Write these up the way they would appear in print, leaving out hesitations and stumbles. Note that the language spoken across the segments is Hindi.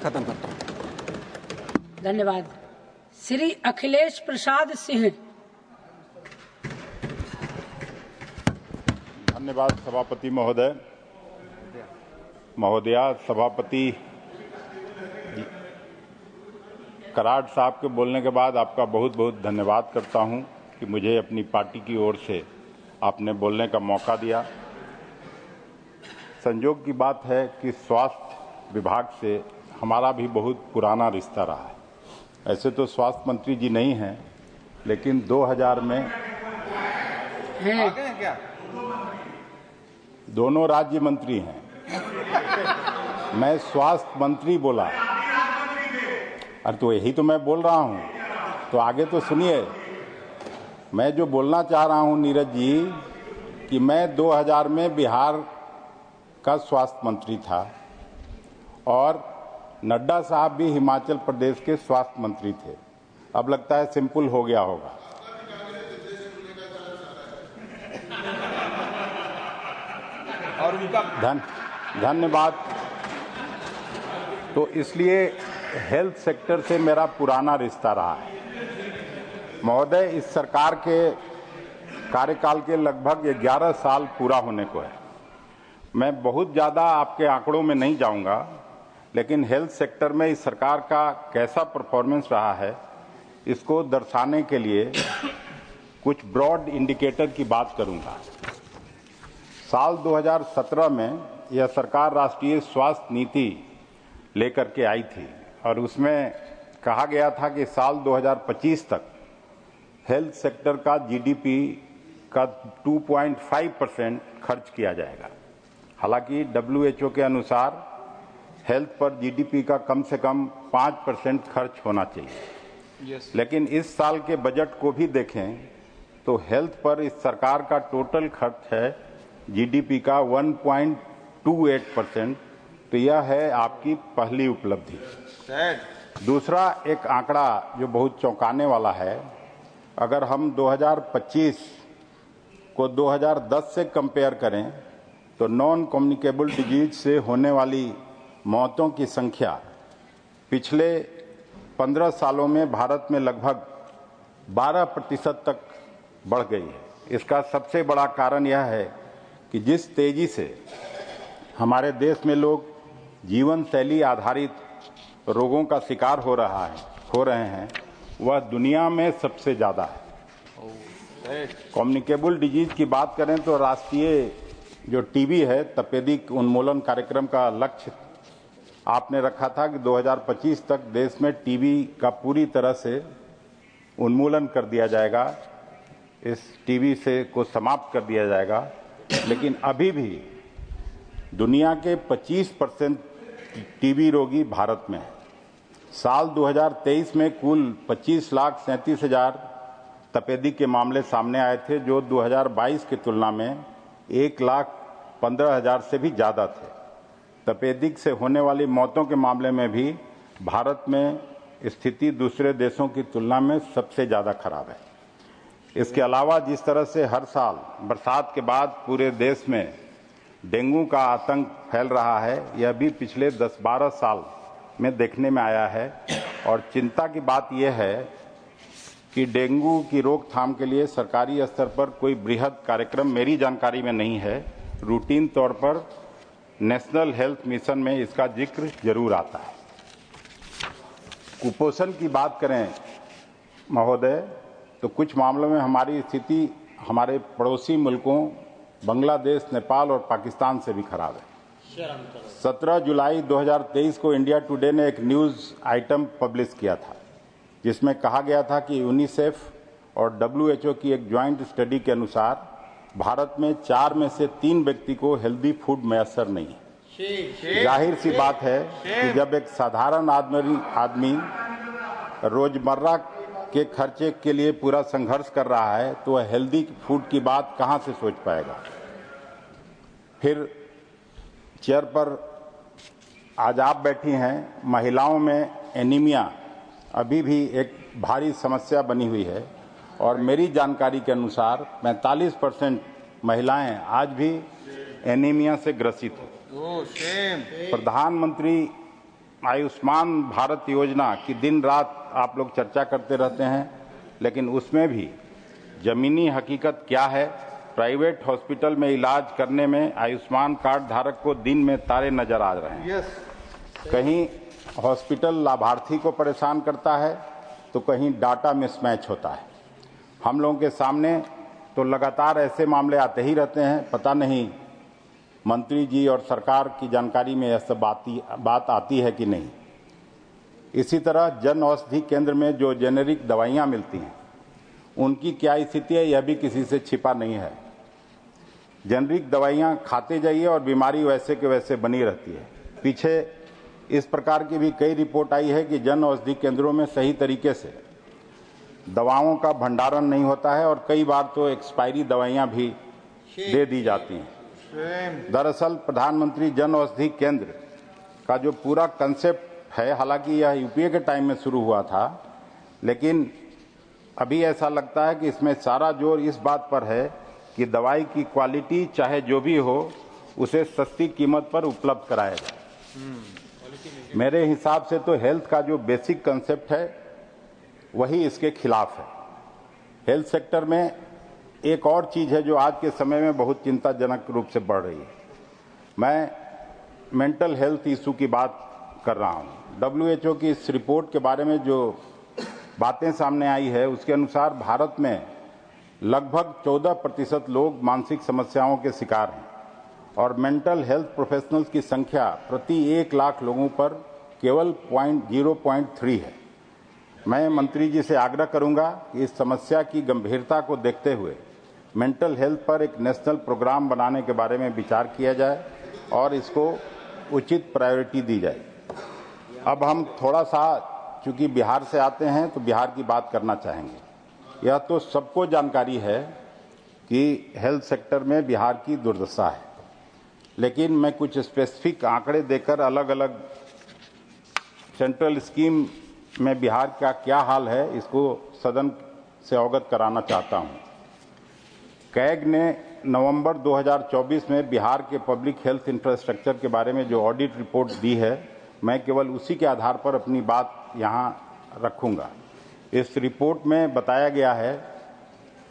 खत्म करता हूं। धन्यवाद। श्री अखिलेश प्रसाद सिंह। धन्यवाद सभापति महोदय। महोदया, सभापति कराड़ साहब के बोलने के बाद आपका बहुत बहुत धन्यवाद करता हूं कि मुझे अपनी पार्टी की ओर से आपने बोलने का मौका दिया। संयोग की बात है कि स्वास्थ्य विभाग से हमारा भी बहुत पुराना रिश्ता रहा है। ऐसे तो स्वास्थ्य मंत्री जी नहीं हैं, लेकिन 2000 में हैं दोनों राज्य मंत्री हैं। मैं स्वास्थ्य मंत्री बोला, अरे तो यही तो मैं बोल रहा हूं, तो आगे तो सुनिए। मैं जो बोलना चाह रहा हूं नीरज जी, कि मैं 2000 में बिहार का स्वास्थ्य मंत्री था और नड्डा साहब भी हिमाचल प्रदेश के स्वास्थ्य मंत्री थे। अब लगता है सिंपल हो गया होगा। और उनका धन्यवाद। तो इसलिए हेल्थ सेक्टर से मेरा पुराना रिश्ता रहा है। महोदय, इस सरकार के कार्यकाल के लगभग 11 साल पूरा होने को है। मैं बहुत ज़्यादा आपके आंकड़ों में नहीं जाऊंगा, लेकिन हेल्थ सेक्टर में इस सरकार का कैसा परफॉर्मेंस रहा है, इसको दर्शाने के लिए कुछ ब्रॉड इंडिकेटर की बात करूंगा। साल 2017 में यह सरकार राष्ट्रीय स्वास्थ्य नीति लेकर के आई थी और उसमें कहा गया था कि साल 2025 तक हेल्थ सेक्टर का जीडीपी का 2.5% खर्च किया जाएगा। हालांकि WHO के अनुसार हेल्थ पर जीडीपी का कम से कम 5% खर्च होना चाहिए। लेकिन इस साल के बजट को भी देखें तो हेल्थ पर इस सरकार का टोटल खर्च है जीडीपी का 1.28%। तो यह है आपकी पहली उपलब्धि। दूसरा एक आंकड़ा जो बहुत चौंकाने वाला है, अगर हम 2025 को 2010 से कंपेयर करें तो नॉन कम्युनिकेबल डिजीज से होने वाली मौतों की संख्या पिछले 15 सालों में भारत में लगभग 12% तक बढ़ गई है। इसका सबसे बड़ा कारण यह है कि जिस तेजी से हमारे देश में लोग जीवन शैली आधारित रोगों का शिकार हो रहे हैं, वह दुनिया में सबसे ज़्यादा है। कम्युनिकेबल डिजीज की बात करें तो राष्ट्रीय जो टीबी है, तपेदिक उन्मूलन कार्यक्रम का लक्ष्य आपने रखा था कि 2025 तक देश में टीबी का पूरी तरह से उन्मूलन कर दिया जाएगा, इस टीबी से को समाप्त कर दिया जाएगा। लेकिन अभी भी दुनिया के 25% टीबी रोगी भारत में है। साल 2023 में कुल 25,37,000 तपेदिक के मामले सामने आए थे, जो 2022 की तुलना में 1,15,000 से भी ज़्यादा थे। तपेदिक से होने वाली मौतों के मामले में भी भारत में स्थिति दूसरे देशों की तुलना में सबसे ज़्यादा खराब है। इसके अलावा जिस तरह से हर साल बरसात के बाद पूरे देश में डेंगू का आतंक फैल रहा है, यह भी पिछले 10-12 साल में देखने में आया है। और चिंता की बात यह है कि डेंगू की रोकथाम के लिए सरकारी स्तर पर कोई बृहद कार्यक्रम मेरी जानकारी में नहीं है। रूटीन तौर पर नेशनल हेल्थ मिशन में इसका जिक्र जरूर आता है। कुपोषण की बात करें महोदय, तो कुछ मामलों में हमारी स्थिति हमारे पड़ोसी मुल्कों बांग्लादेश, नेपाल और पाकिस्तान से भी खराब है। 17 जुलाई 2023 को इंडिया टुडे ने एक न्यूज़ आइटम पब्लिश किया था, जिसमें कहा गया था कि यूनिसेफ और WHO की एक ज्वाइंट स्टडी के अनुसार भारत में 4 में से 3 व्यक्ति को हेल्दी फूड मैसर नहीं है। जाहिर सी बात है कि जब एक साधारण आदमी रोजमर्रा के खर्चे के लिए पूरा संघर्ष कर रहा है, तो वह हेल्दी फूड की बात कहां से सोच पाएगा। फिर चेयर पर आज आप बैठी हैं। महिलाओं में एनीमिया अभी भी एक भारी समस्या बनी हुई है और मेरी जानकारी के अनुसार 45% महिलाएं आज भी एनीमिया से ग्रसित हैं। प्रधानमंत्री आयुष्मान भारत योजना की दिन रात आप लोग चर्चा करते रहते हैं, लेकिन उसमें भी जमीनी हकीकत क्या है? प्राइवेट हॉस्पिटल में इलाज करने में आयुष्मान कार्ड धारक को दिन में तारे नजर आ रहे हैं। कहीं हॉस्पिटल लाभार्थी को परेशान करता है तो कहीं डाटा मिसमैच होता है। हम लोगों के सामने तो लगातार ऐसे मामले आते ही रहते हैं। पता नहीं मंत्री जी और सरकार की जानकारी में यह सब बात आती है कि नहीं। इसी तरह जन औषधि केंद्र में जो जेनेरिक दवाइयां मिलती हैं उनकी क्या स्थिति है, यह भी किसी से छिपा नहीं है। जेनेरिक दवाइयां खाते जाइए और बीमारी वैसे के वैसे बनी रहती है। पीछे इस प्रकार की भी कई रिपोर्ट आई है कि जन औषधि केंद्रों में सही तरीके से दवाओं का भंडारण नहीं होता है और कई बार तो एक्सपायरी दवाइयां भी दे दी जाती हैं। दरअसल प्रधानमंत्री जन औषधि केंद्र का जो पूरा कंसेप्ट है, हालांकि यह यूपीए के टाइम में शुरू हुआ था, लेकिन अभी ऐसा लगता है कि इसमें सारा जोर इस बात पर है कि दवाई की क्वालिटी चाहे जो भी हो उसे सस्ती कीमत पर उपलब्ध कराया जाए। मेरे हिसाब से तो हेल्थ का जो बेसिक कंसेप्ट है वही इसके खिलाफ है। हेल्थ सेक्टर में एक और चीज है जो आज के समय में बहुत चिंताजनक रूप से बढ़ रही है। मैं मेंटल हेल्थ इशू की बात कर रहा हूं। WHO की इस रिपोर्ट के बारे में जो बातें सामने आई है उसके अनुसार भारत में लगभग 14% लोग मानसिक समस्याओं के शिकार हैं और मेंटल हेल्थ प्रोफेशनल्स की संख्या प्रति 1 लाख लोगों पर केवल 0.3 है। मैं मंत्री जी से आग्रह करूंगा कि इस समस्या की गंभीरता को देखते हुए मेंटल हेल्थ पर एक नेशनल प्रोग्राम बनाने के बारे में विचार किया जाए और इसको उचित प्रायोरिटी दी जाए। अब हम थोड़ा सा, चूंकि बिहार से आते हैं तो बिहार की बात करना चाहेंगे। यह तो सबको जानकारी है कि हेल्थ सेक्टर में बिहार की दुर्दशा है, लेकिन मैं कुछ स्पेसिफिक आंकड़े देकर अलग अलग सेंट्रल स्कीम में बिहार का क्या हाल है इसको सदन से अवगत कराना चाहता हूं। कैग ने नवंबर 2024 में बिहार के पब्लिक हेल्थ इंफ्रास्ट्रक्चर के बारे में जो ऑडिट रिपोर्ट दी है, मैं केवल उसी के आधार पर अपनी बात यहां रखूंगा। इस रिपोर्ट में बताया गया है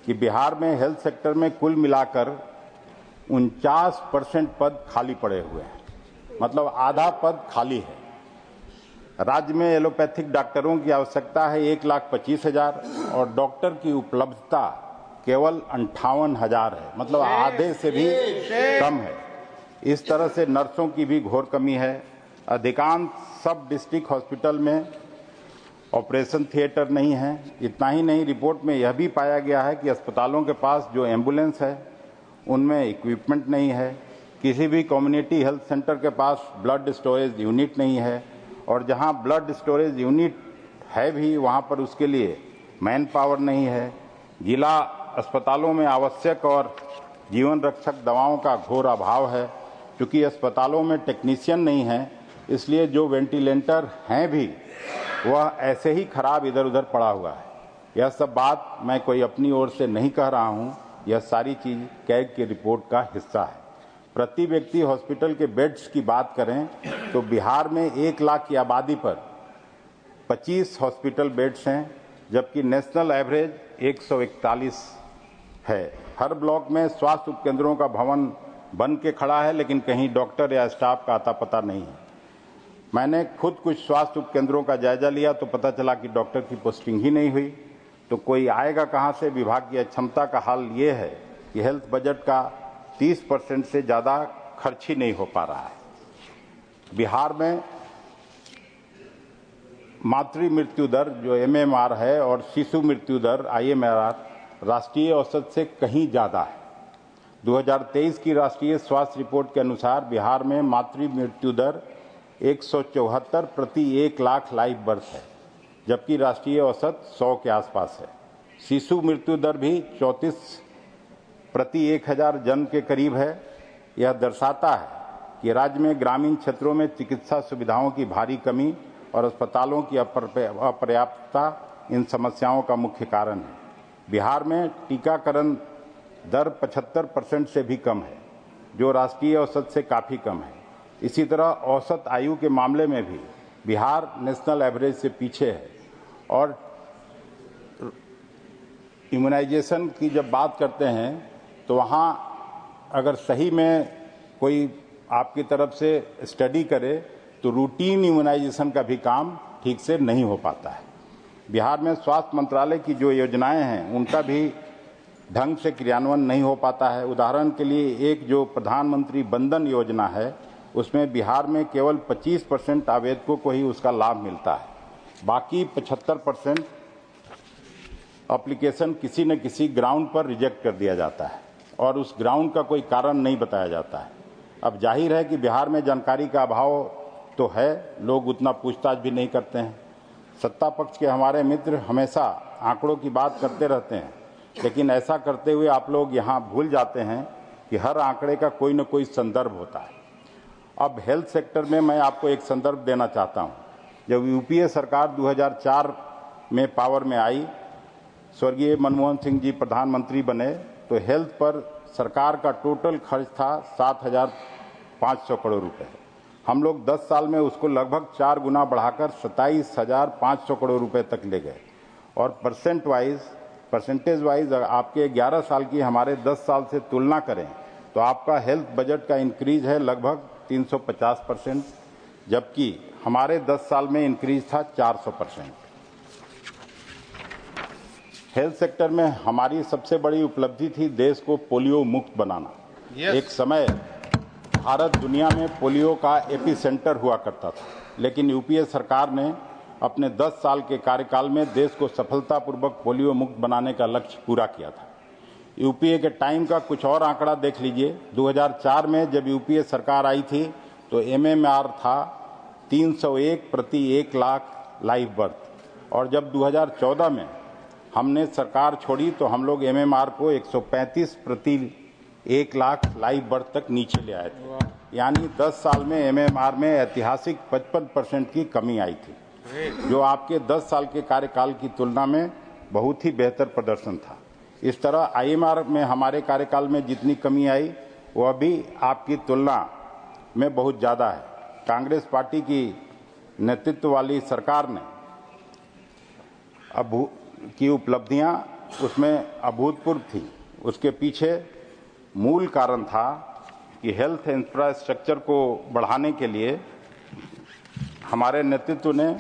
कि बिहार में हेल्थ सेक्टर में कुल मिलाकर 49% पद खाली पड़े हुए हैं, मतलब आधा पद खाली है। राज्य में एलोपैथिक डॉक्टरों की आवश्यकता है 1,25,000 और डॉक्टर की उपलब्धता केवल 58,000 है, मतलब आधे से भी कम है। इस तरह से नर्सों की भी घोर कमी है। अधिकांश सब डिस्ट्रिक्ट हॉस्पिटल में ऑपरेशन थिएटर नहीं है। इतना ही नहीं, रिपोर्ट में यह भी पाया गया है कि अस्पतालों के पास जो एम्बुलेंस है उनमें इक्विपमेंट नहीं है। किसी भी कम्युनिटी हेल्थ सेंटर के पास ब्लड स्टोरेज यूनिट नहीं है और जहां ब्लड स्टोरेज यूनिट है भी वहां पर उसके लिए मैन पावर नहीं है। जिला अस्पतालों में आवश्यक और जीवन रक्षक दवाओं का घोर अभाव है। क्योंकि अस्पतालों में टेक्नीशियन नहीं है, इसलिए जो वेंटिलेटर हैं भी वह ऐसे ही खराब इधर उधर पड़ा हुआ है। यह सब बात मैं कोई अपनी ओर से नहीं कह रहा हूं, यह सारी चीज कैग की रिपोर्ट का हिस्सा है। प्रति व्यक्ति हॉस्पिटल के बेड्स की बात करें तो बिहार में 1 लाख की आबादी पर 25 हॉस्पिटल बेड्स हैं, जबकि नेशनल एवरेज 141 है। हर ब्लॉक में स्वास्थ्य उपकेंद्रों का भवन बन के खड़ा है, लेकिन कहीं डॉक्टर या स्टाफ का आता पता नहीं है। मैंने खुद कुछ स्वास्थ्य उपकेंद्रों का जायजा लिया तो पता चला कि डॉक्टर की पोस्टिंग ही नहीं हुई, तो कोई आएगा कहां से? विभाग की अक्षमता का हाल ये है कि हेल्थ बजट का 30% से ज्यादा खर्च ही नहीं हो पा रहा है। बिहार में मातृ मृत्यु दर जो MMR है और शिशु मृत्यु दर IMR राष्ट्रीय औसत से कहीं ज्यादा है। 2023 की राष्ट्रीय स्वास्थ्य रिपोर्ट के अनुसार बिहार में मातृ मृत्यु दर 174 प्रति 1 लाख लाइव बर्थ है, जबकि राष्ट्रीय औसत 100 के आसपास है। शिशु मृत्यु दर भी 34 प्रति 1000 जन्म के करीब है। यह दर्शाता है कि राज्य में ग्रामीण क्षेत्रों में चिकित्सा सुविधाओं की भारी कमी और अस्पतालों की अपर्याप्तता इन समस्याओं का मुख्य कारण है। बिहार में टीकाकरण दर 75% से भी कम है, जो राष्ट्रीय औसत से काफी कम है। इसी तरह औसत आयु के मामले में भी बिहार नेशनल एवरेज से पीछे है। और इम्यूनाइजेशन की जब बात करते हैं तो वहाँ अगर सही में कोई आपकी तरफ से स्टडी करे तो रूटीन इम्यूनाइजेशन का भी काम ठीक से नहीं हो पाता है। बिहार में स्वास्थ्य मंत्रालय की जो योजनाएं हैं उनका भी ढंग से क्रियान्वयन नहीं हो पाता है। उदाहरण के लिए एक जो प्रधानमंत्री वंदन योजना है उसमें बिहार में केवल 25% आवेदकों को ही उसका लाभ मिलता है, बाकी 75% एप्लीकेशन किसी न किसी ग्राउंड पर रिजेक्ट कर दिया जाता है और उस ग्राउंड का कोई कारण नहीं बताया जाता है। अब जाहिर है कि बिहार में जानकारी का अभाव तो है, लोग उतना पूछताछ भी नहीं करते हैं। सत्ता पक्ष के हमारे मित्र हमेशा आंकड़ों की बात करते रहते हैं, लेकिन ऐसा करते हुए आप लोग यहाँ भूल जाते हैं कि हर आंकड़े का कोई न कोई संदर्भ होता है। अब हेल्थ सेक्टर में मैं आपको एक संदर्भ देना चाहता हूँ। जब यूपीए सरकार 2004 में पावर में आई, स्वर्गीय मनमोहन सिंह जी प्रधानमंत्री बने, तो हेल्थ पर सरकार का टोटल खर्च था 7,500 करोड़ रुपए। हम लोग 10 साल में उसको लगभग 4 गुना बढ़ाकर 27,500 करोड़ रुपए तक ले गए। और परसेंटेज वाइज आपके 11 साल की हमारे 10 साल से तुलना करें तो आपका हेल्थ बजट का इंक्रीज है लगभग 350%, जबकि हमारे 10 साल में इंक्रीज था 400%। हेल्थ सेक्टर में हमारी सबसे बड़ी उपलब्धि थी देश को पोलियो मुक्त बनाना। एक समय भारत दुनिया में पोलियो का एपिसेंटर हुआ करता था, लेकिन यूपीए सरकार ने अपने 10 साल के कार्यकाल में देश को सफलतापूर्वक पोलियो मुक्त बनाने का लक्ष्य पूरा किया था। यूपीए के टाइम का कुछ और आंकड़ा देख लीजिए। 2004 में जब यूपीए सरकार आई थी तो एमएमआर था 301 प्रति 1 लाख लाइव बर्थ, और जब 2014 में हमने सरकार छोड़ी तो हम लोग एमएमआर को 135 प्रति 1 लाख लाइव बर्थ तक नीचे ले आए थे। यानी 10 साल में एमएमआर में ऐतिहासिक 55% की कमी आई थी, जो आपके 10 साल के कार्यकाल की तुलना में बहुत ही बेहतर प्रदर्शन था। इस तरह आईएमआर में हमारे कार्यकाल में जितनी कमी आई वह भी आपकी तुलना में बहुत ज़्यादा है। कांग्रेस पार्टी की नेतृत्व वाली सरकार ने की उपलब्धियां उसमें अभूतपूर्व थी। उसके पीछे मूल कारण था कि हेल्थ इंफ्रास्ट्रक्चर को बढ़ाने के लिए हमारे नेतृत्व ने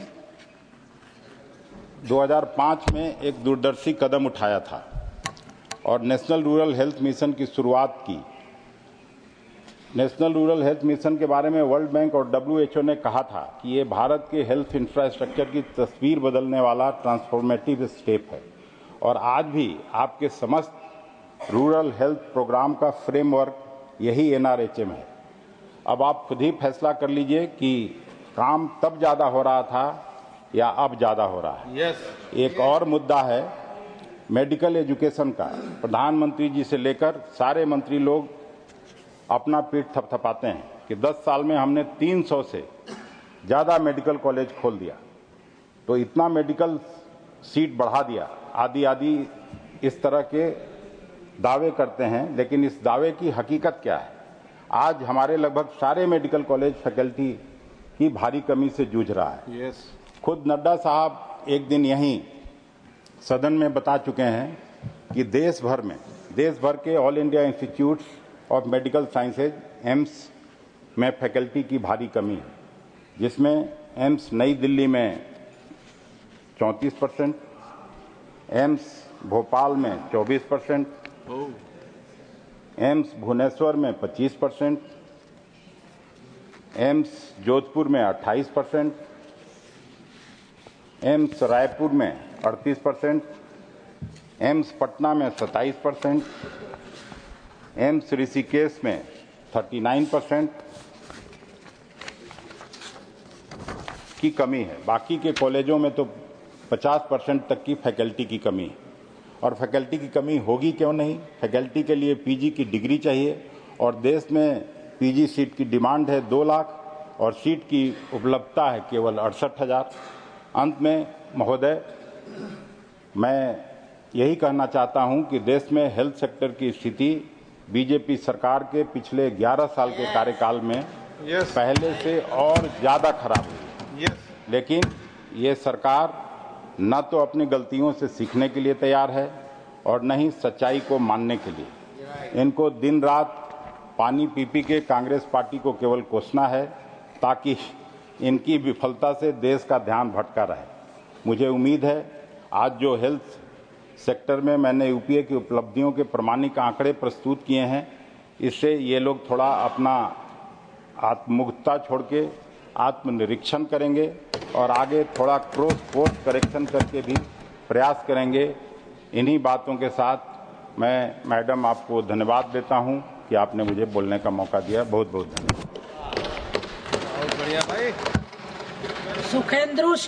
2005 में एक दूरदर्शी कदम उठाया था और नेशनल रूरल हेल्थ मिशन की शुरुआत की। नेशनल रूरल हेल्थ मिशन के बारे में वर्ल्ड बैंक और WHO ने कहा था कि ये भारत के हेल्थ इंफ्रास्ट्रक्चर की तस्वीर बदलने वाला ट्रांसफॉर्मेटिव स्टेप है, और आज भी आपके समस्त रूरल हेल्थ प्रोग्राम का फ्रेमवर्क यही NRHM है। अब आप खुद ही फैसला कर लीजिए कि काम तब ज़्यादा हो रहा था या अब ज़्यादा हो रहा है। एक और मुद्दा है मेडिकल एजुकेशन का। प्रधानमंत्री जी से लेकर सारे मंत्री लोग अपना पीठ थपथपाते हैं कि 10 साल में हमने 300 से ज़्यादा मेडिकल कॉलेज खोल दिया, तो इतना मेडिकल सीट बढ़ा दिया, आदि इस तरह के दावे करते हैं। लेकिन इस दावे की हकीकत क्या है? आज हमारे लगभग सारे मेडिकल कॉलेज फैकल्टी की भारी कमी से जूझ रहा है। खुद नड्डा साहब एक दिन यहीं सदन में बता चुके हैं कि देश भर के all India institutes of medical sciences AIIMS में फैकल्टी की भारी कमी है, जिसमें एम्स नई दिल्ली में 34%, एम्स भोपाल में 24%, एम्स भुवनेश्वर में 25%, एम्स जोधपुर में 28%, एम्स रायपुर में 38%, एम्स पटना में 27%, एम्स ऋषिकेश में 39% की कमी है। बाकी के कॉलेजों में तो 50% तक की फैकल्टी की कमी है। और फैकल्टी की कमी होगी क्यों नहीं? फैकल्टी के लिए पीजी की डिग्री चाहिए, और देश में पीजी सीट की डिमांड है 2 लाख और सीट की उपलब्धता है केवल 68,000। अंत में महोदय, मैं यही कहना चाहता हूं कि देश में हेल्थ सेक्टर की स्थिति बीजेपी सरकार के पिछले 11 साल के कार्यकाल में पहले से और ज्यादा खराब हुई है। लेकिन ये सरकार न तो अपनी गलतियों से सीखने के लिए तैयार है और न ही सच्चाई को मानने के लिए। इनको दिन रात पानी पी पी के कांग्रेस पार्टी को केवल कोसना है ताकि इनकी विफलता से देश का ध्यान भटका रहे। मुझे उम्मीद है आज जो हेल्थ सेक्टर में मैंने यूपीए की उपलब्धियों के प्रमाणिक आंकड़े प्रस्तुत किए हैं, इससे ये लोग थोड़ा अपना आत्ममुक्तता छोड़ के आत्मनिरीक्षण करेंगे और आगे थोड़ा कोर्स करेक्शन करके भी प्रयास करेंगे। इन्हीं बातों के साथ मैं मैडम आपको धन्यवाद देता हूं कि आपने मुझे बोलने का मौका दिया। बहुत बहुत धन्यवाद। बहुत बढ़िया भाई। सुखेंदु